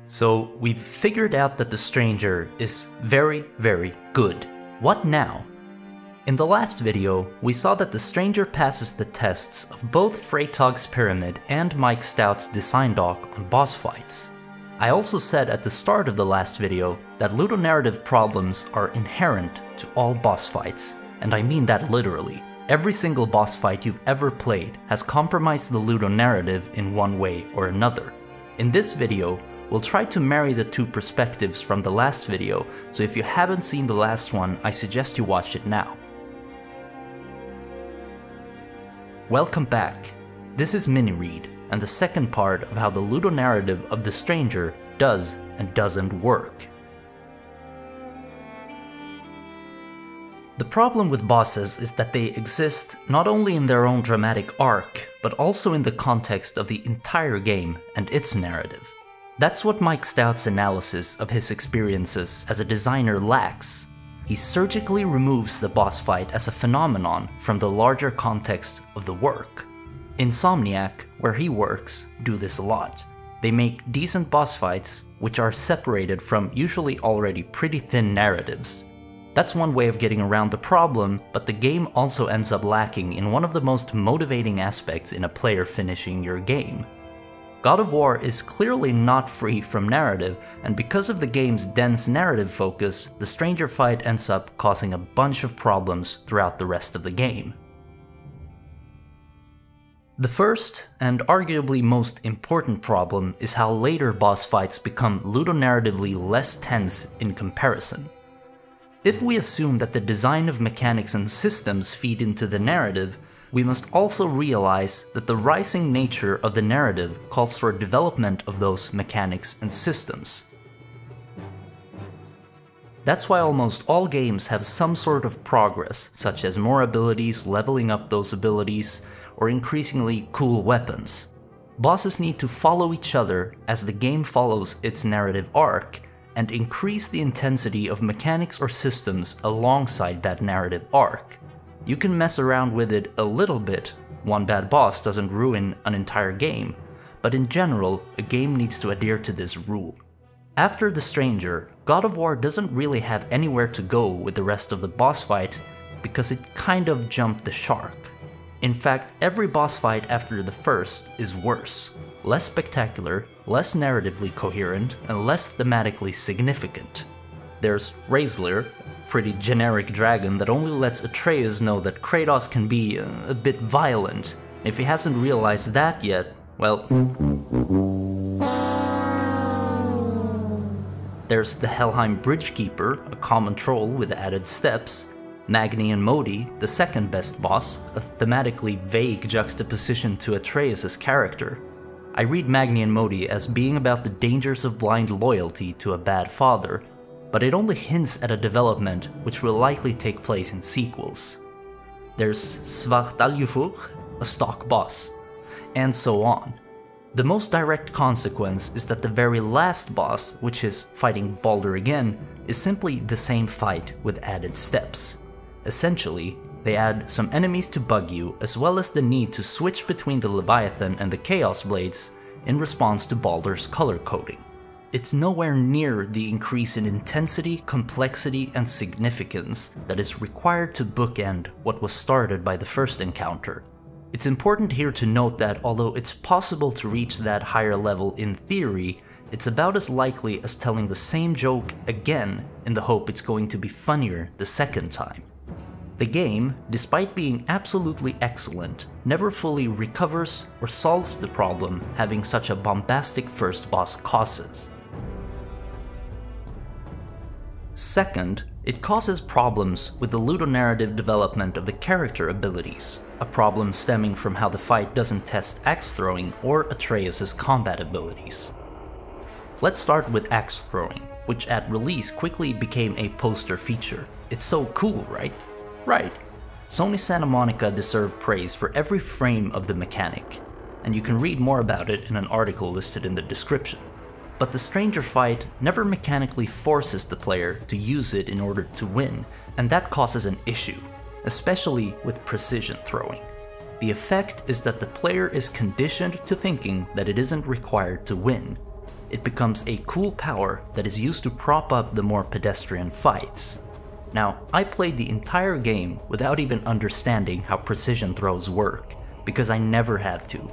So we've figured out that the Stranger is very, very good. What now? In the last video, we saw that the Stranger passes the tests of both Freytag's Pyramid and Mike Stout's design doc on boss fights. I also said at the start of the last video that ludonarrative problems are inherent to all boss fights, and I mean that literally. Every single boss fight you've ever played has compromised the ludonarrative in one way or another. In this video, we'll try to marry the two perspectives from the last video, so if you haven't seen the last one, I suggest you watch it now. Welcome back. This is Mini-Read, and the second part of how the ludonarrative of the Stranger does and doesn't work. The problem with bosses is that they exist not only in their own dramatic arc, but also in the context of the entire game and its narrative. That's what Mike Stout's analysis of his experiences as a designer lacks. He surgically removes the boss fight as a phenomenon from the larger context of the work. Insomniac, where he works, do this a lot. They make decent boss fights, which are separated from usually already pretty thin narratives. That's one way of getting around the problem, but the game also ends up lacking in one of the most motivating aspects in a player finishing your game. God of War is clearly not free from narrative, and because of the game's dense narrative focus, the Stranger fight ends up causing a bunch of problems throughout the rest of the game. The first, and arguably most important problem, is how later boss fights become ludonarratively less tense in comparison. If we assume that the design of mechanics and systems feed into the narrative, we must also realize that the rising nature of the narrative calls for development of those mechanics and systems. That's why almost all games have some sort of progress, such as more abilities, leveling up those abilities, or increasingly cool weapons. Bosses need to follow each other as the game follows its narrative arc, and increase the intensity of mechanics or systems alongside that narrative arc. You can mess around with it a little bit, one bad boss doesn't ruin an entire game, but in general, a game needs to adhere to this rule. After the Stranger, God of War doesn't really have anywhere to go with the rest of the boss fights because it kind of jumped the shark. In fact, every boss fight after the first is worse, less spectacular, less narratively coherent, and less thematically significant. There's Raisler, pretty generic dragon that only lets Atreus know that Kratos can be a bit violent. If he hasn't realized that yet, well... There's the Helheim Bridgekeeper, a common troll with added steps, Magni and Modi, the second best boss, a thematically vague juxtaposition to Atreus' character. I read Magni and Modi as being about the dangers of blind loyalty to a bad father, but it only hints at a development which will likely take place in sequels. There's Svartaljufuch, a stock boss, and so on. The most direct consequence is that the very last boss, which is fighting Baldur again, is simply the same fight with added steps. Essentially, they add some enemies to bug you, as well as the need to switch between the Leviathan and the Chaos Blades in response to Baldur's color coding. It's nowhere near the increase in intensity, complexity, and significance that is required to bookend what was started by the first encounter. It's important here to note that although it's possible to reach that higher level in theory, it's about as likely as telling the same joke again in the hope it's going to be funnier the second time. The game, despite being absolutely excellent, never fully recovers or solves the problem having such a bombastic first boss causes. Second, it causes problems with the ludonarrative development of the character abilities, a problem stemming from how the fight doesn't test axe throwing or Atreus' combat abilities. Let's start with axe throwing, which at release quickly became a poster feature. It's so cool, right? Right. Sony Santa Monica deserve praise for every frame of the mechanic, and you can read more about it in an article listed in the description. But the Stranger fight never mechanically forces the player to use it in order to win, and that causes an issue, especially with precision throwing. The effect is that the player is conditioned to thinking that it isn't required to win. it becomes a cool power that is used to prop up the more pedestrian fights. Now, I played the entire game without even understanding how precision throws work, because I never had to.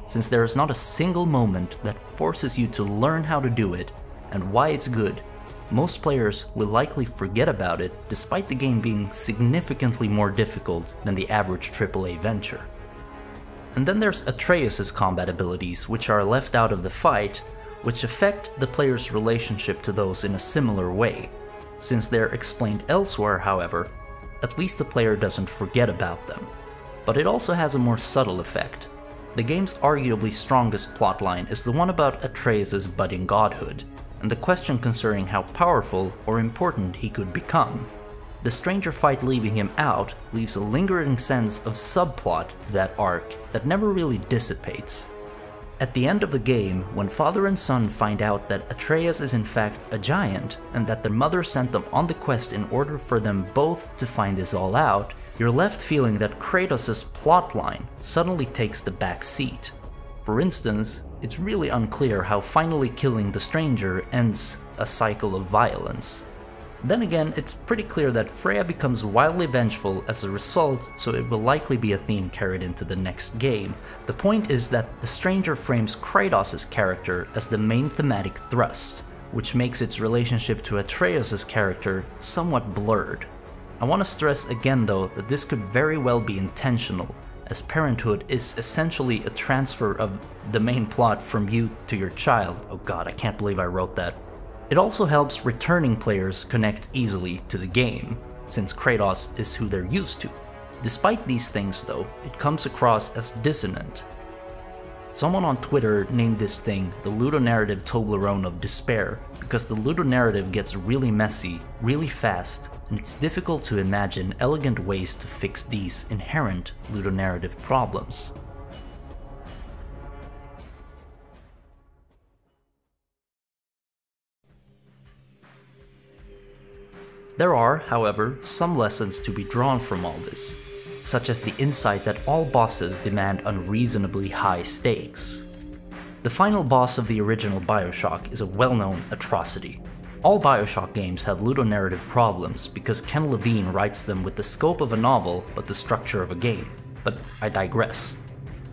Since there is not a single moment that forces you to learn how to do it and why it's good, most players will likely forget about it despite the game being significantly more difficult than the average AAA venture. And then there's Atreus' combat abilities, which are left out of the fight, which affect the player's relationship to those in a similar way. Since they're explained elsewhere, however, at least the player doesn't forget about them. But it also has a more subtle effect. The game's arguably strongest plotline is the one about Atreus' budding godhood, and the question concerning how powerful or important he could become. The stranger fight leaving him out leaves a lingering sense of subplot to that arc that never really dissipates. At the end of the game, when father and son find out that Atreus is in fact a giant, and that their mother sent them on the quest in order for them both to find this all out, you're left feeling that Kratos' plotline suddenly takes the back seat. For instance, it's really unclear how finally killing the stranger ends a cycle of violence. Then again, it's pretty clear that Freya becomes wildly vengeful as a result, so it will likely be a theme carried into the next game. The point is that the stranger frames Kratos' character as the main thematic thrust, which makes its relationship to Atreus' character somewhat blurred. I want to stress again though that this could very well be intentional, as parenthood is essentially a transfer of the main plot from you to your child. Oh god, I can't believe I wrote that. It also helps returning players connect easily to the game, since Kratos is who they're used to. Despite these things though, it comes across as dissonant. Someone on Twitter named this thing the Ludonarrative Toblerone of Despair, because the Ludonarrative gets really messy, really fast, and it's difficult to imagine elegant ways to fix these inherent ludonarrative problems. There are, however, some lessons to be drawn from all this, such as the insight that all bosses demand unreasonably high stakes. The final boss of the original Bioshock is a well-known atrocity. All Bioshock games have ludonarrative problems because Ken Levine writes them with the scope of a novel but the structure of a game, but I digress.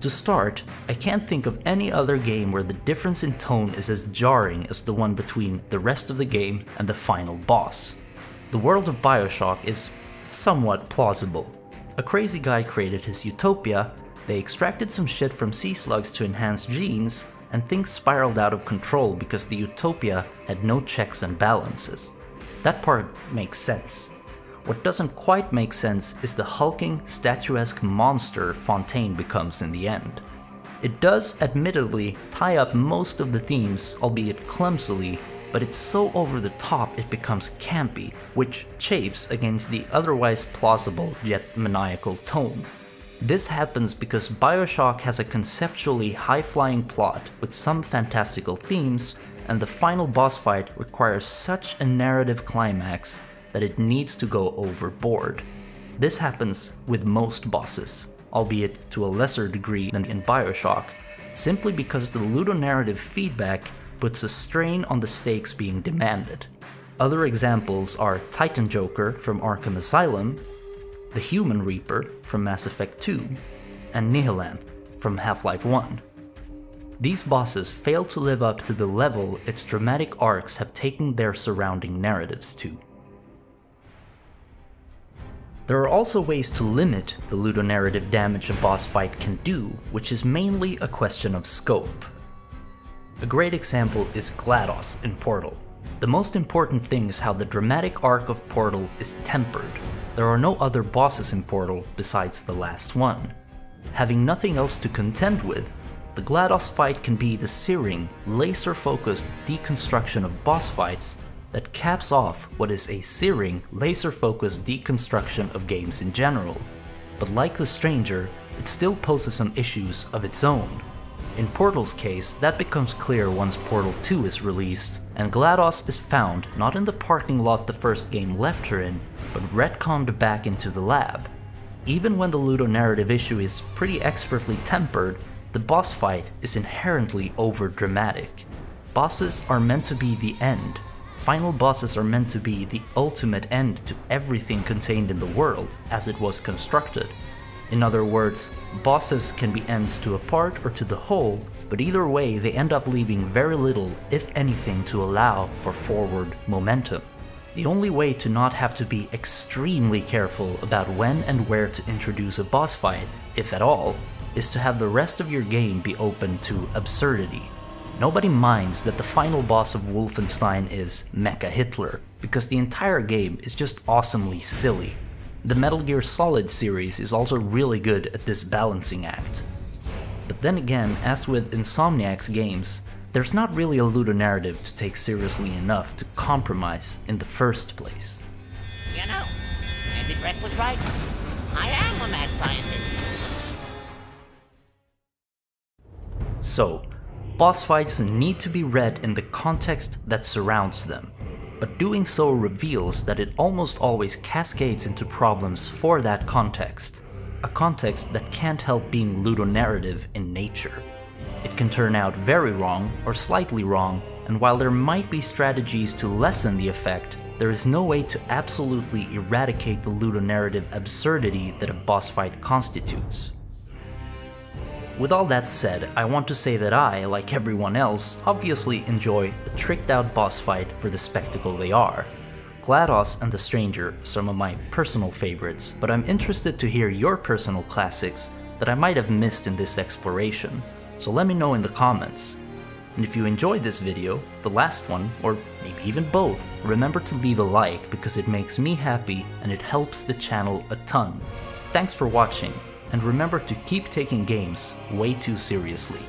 To start, I can't think of any other game where the difference in tone is as jarring as the one between the rest of the game and the final boss. The world of Bioshock is somewhat plausible. A crazy guy created his utopia, they extracted some shit from sea slugs to enhance genes, and things spiraled out of control because the utopia had no checks and balances. That part makes sense. What doesn't quite make sense is the hulking, statuesque monster Fontaine becomes in the end. It does admittedly tie up most of the themes, albeit clumsily, but it's so over the top it becomes campy, which chafes against the otherwise plausible yet maniacal tone. This happens because Bioshock has a conceptually high-flying plot with some fantastical themes, and the final boss fight requires such a narrative climax that it needs to go overboard. This happens with most bosses, albeit to a lesser degree than in Bioshock, simply because the ludonarrative feedback puts a strain on the stakes being demanded. Other examples are Titan Joker from Arkham Asylum, the Human Reaper from Mass Effect 2, and Nihilanth from Half-Life 1. These bosses fail to live up to the level its dramatic arcs have taken their surrounding narratives to. There are also ways to limit the ludonarrative damage a boss fight can do, which is mainly a question of scope. A great example is GLaDOS in Portal. The most important thing is how the dramatic arc of Portal is tempered. There are no other bosses in Portal besides the last one. Having nothing else to contend with, the GLaDOS fight can be the searing, laser-focused deconstruction of boss fights that caps off what is a searing, laser-focused deconstruction of games in general. But like the Stranger, it still poses some issues of its own. In Portal's case, that becomes clear once Portal 2 is released, and GLaDOS is found not in the parking lot the first game left her in, but retconned back into the lab. Even when the ludonarrative issue is pretty expertly tempered, the boss fight is inherently over-dramatic. Bosses are meant to be the end. Final bosses are meant to be the ultimate end to everything contained in the world as it was constructed. In other words, bosses can be ends to a part or to the whole, but either way they end up leaving very little, if anything, to allow for forward momentum. The only way to not have to be extremely careful about when and where to introduce a boss fight, if at all, is to have the rest of your game be open to absurdity. Nobody minds that the final boss of Wolfenstein is Mecha Hitler, because the entire game is just awesomely silly. The Metal Gear Solid series is also really good at this balancing act. But then again, as with Insomniac's games, there's not really a ludonarrative to take seriously enough to compromise in the first place. You know, maybe Brett was right. I am a mad scientist. So, boss fights need to be read in the context that surrounds them, but doing so reveals that it almost always cascades into problems for that context, a context that can't help being ludonarrative in nature. It can turn out very wrong or slightly wrong, and while there might be strategies to lessen the effect, there is no way to absolutely eradicate the ludonarrative absurdity that a boss fight constitutes. With all that said, I want to say that I, like everyone else, obviously enjoy a tricked out boss fight for the spectacle they are. GLaDOS and The Stranger are some of my personal favorites, but I'm interested to hear your personal classics that I might have missed in this exploration, so let me know in the comments. And if you enjoyed this video, the last one, or maybe even both, remember to leave a like because it makes me happy and it helps the channel a ton. Thanks for watching. And remember to keep taking games way too seriously.